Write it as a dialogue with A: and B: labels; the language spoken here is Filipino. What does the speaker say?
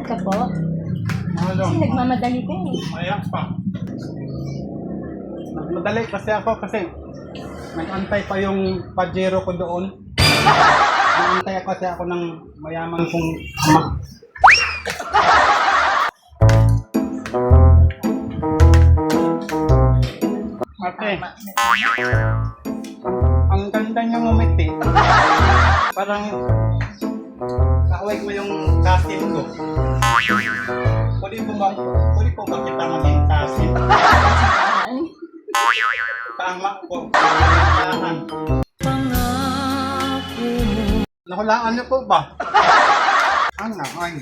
A: ka po?
B: Ano?
A: Kasi nagmamadali ka eh.
B: Ayan pa. Madali kasi ako kasi nag-antay pa yung Pajero ko doon. Nag-antay kasi ako ng mayaman kong ama. Ate, ang ganda niya ngumiti. Parang kaaway mo yung kasin ko. Pwede po ba kita maging kasin? Tama po. Nahulaan. Nahulaan niyo po ba? Ay.